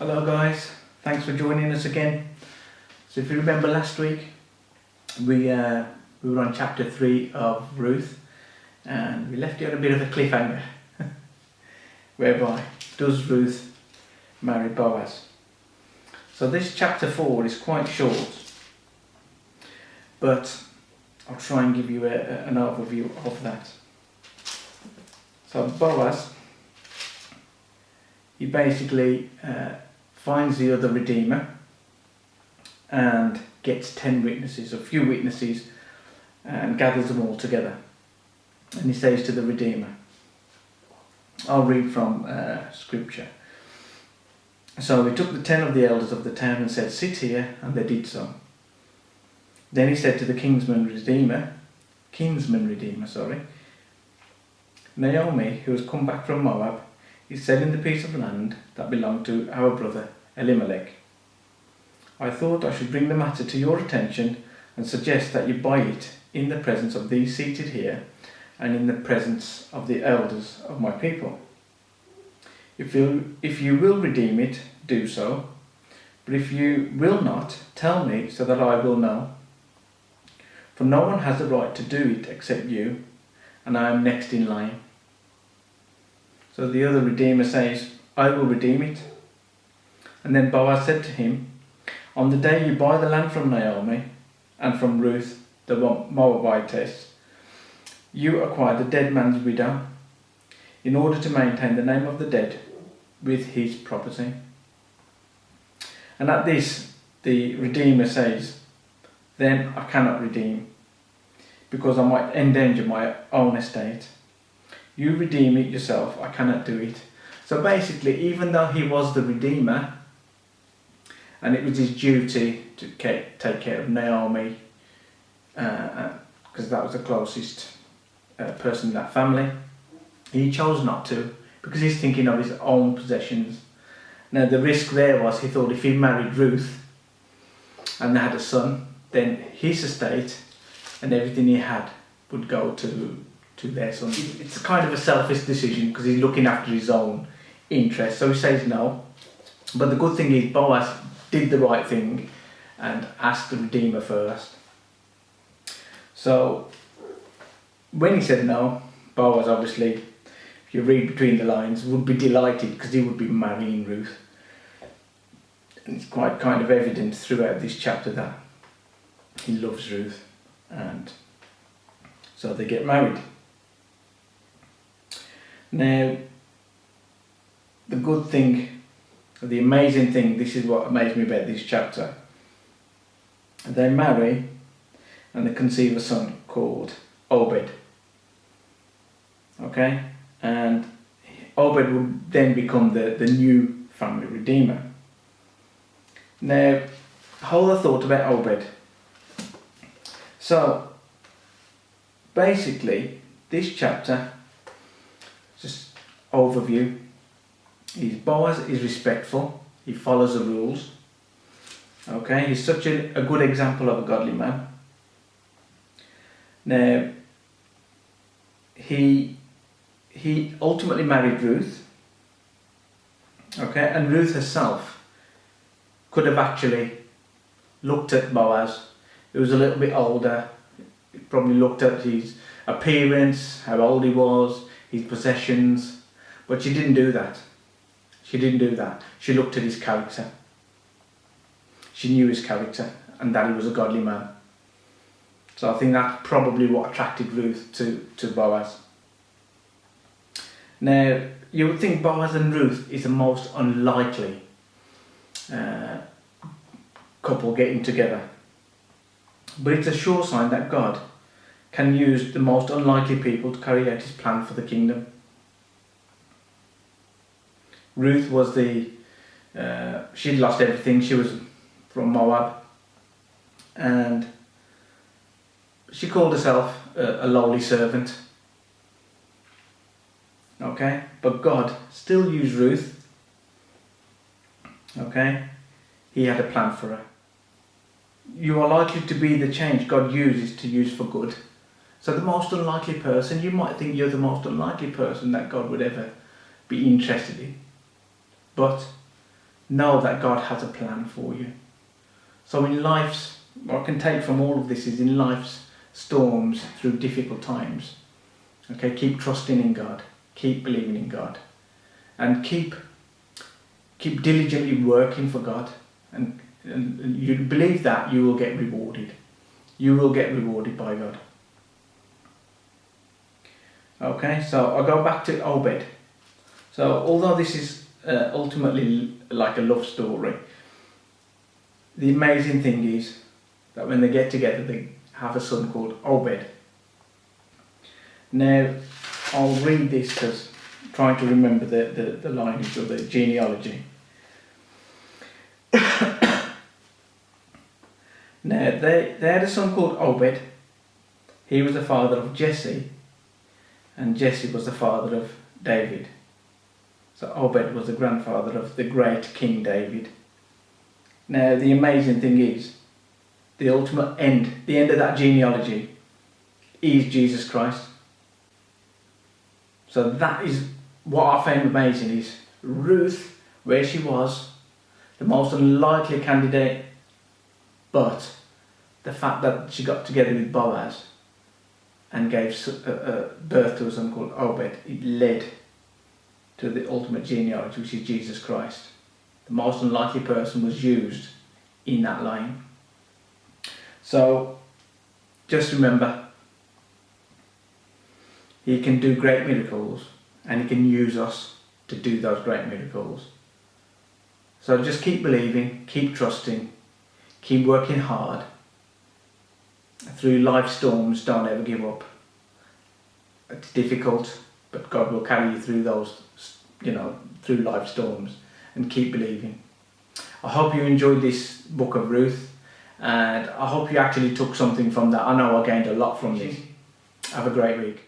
Hello guys, thanks for joining us again. So if you remember last week, we were on chapter 3 of Ruth, and we left you on a bit of a cliffhanger, whereby does Ruth marry Boaz? So this chapter 4 is quite short, but I'll try and give you an overview of that. So Boaz, he basically finds the other Redeemer and gets 10 witnesses, a few witnesses, and gathers them all together. And he says to the Redeemer, I'll read from scripture. So he took the 10 of the elders of the town and said, sit here, and they did so. Then he said to the kinsman redeemer, Naomi, who has come back from Moab, is selling the piece of land that belonged to our brother Elimelech. I thought I should bring the matter to your attention and suggest that you buy it in the presence of these seated here and in the presence of the elders of my people. If you will redeem it, do so, but if you will not, tell me so that I will know. For no one has the right to do it except you, and I am next in line. So the other Redeemer says, I will redeem it. And then Boaz said to him, on the day you buy the land from Naomi and from Ruth the Moabitess, you acquire the dead man's widow in order to maintain the name of the dead with his property. And at this, the Redeemer says, then I cannot redeem, because I might endanger my own estate. You redeem it yourself, I cannot do it. So basically, even though he was the Redeemer, and it was his duty to take care of Naomi, because that was the closest person in that family, he chose not to, because he's thinking of his own possessions. Now the risk there was, he thought if he married Ruth and they had a son, then his estate and everything he had would go to their son. It's kind of a selfish decision because he's looking after his own interests, so he says no. But the good thing is Boaz did the right thing and asked the Redeemer first. So when he said no, Boaz obviously, if you read between the lines, would be delighted because he would be marrying Ruth. And it's quite kind of evident throughout this chapter that he loves Ruth, and so they get married. Now, the good thing, the amazing thing, this is what amazed me about this chapter. They marry and they conceive a son called Obed. Okay? And Obed would then become the new family redeemer. Now, hold a thought about Obed. So, basically, this chapter, just overview, is Boaz is respectful, he follows the rules. Okay, he's such a good example of a godly man. Now, he ultimately married Ruth. Okay, and Ruth herself could have actually looked at Boaz, who was a little bit older, probably looked at his appearance, how old he was, his possessions, but she didn't do that. She looked at his character. She knew his character and that he was a godly man. So I think that's probably what attracted Ruth to Boaz. Now, you would think Boaz and Ruth is the most unlikely couple getting together. But it's a sure sign that God can use the most unlikely people to carry out his plan for the kingdom. Ruth was she'd lost everything. She was from Moab, and she called herself a lowly servant. Okay, but God still used Ruth. Okay, he had a plan for her. You are likely to be the change God uses to use for good. So the most unlikely person, you might think you're the most unlikely person that God would ever be interested in. But know that God has a plan for you. So in life's, what I can take from all of this is in life's storms through difficult times, okay, keep trusting in God, keep believing in God, and keep diligently working for God, and you believe that you will get rewarded. You will get rewarded by God. Okay, so I'll go back to Obed. So although this is ultimately like a love story, the amazing thing is that when they get together, they have a son called Obed. Now, I'll read this because I'm trying to remember the lineage or the genealogy. Now, they had a son called Obed. He was the father of Jesse, and Jesse was the father of David. So Obed was the grandfather of the great King David. Now, the amazing thing is, the ultimate end, the end of that genealogy is Jesus Christ. So that is what I found amazing, is Ruth, where she was, the most unlikely candidate, but the fact that she got together with Boaz and gave birth to a son called Obed, it led to the ultimate genealogy, which is Jesus Christ. The most unlikely person was used in that line. So just remember, He can do great miracles, and He can use us to do those great miracles. So just keep believing, keep trusting, keep working hard. Through life storms, don't ever give up. It's difficult, but God will carry you through those, through life storms, and keep believing. I hope you enjoyed this book of Ruth, and I hope you actually took something from that. I know I gained a lot from this. Have a great week.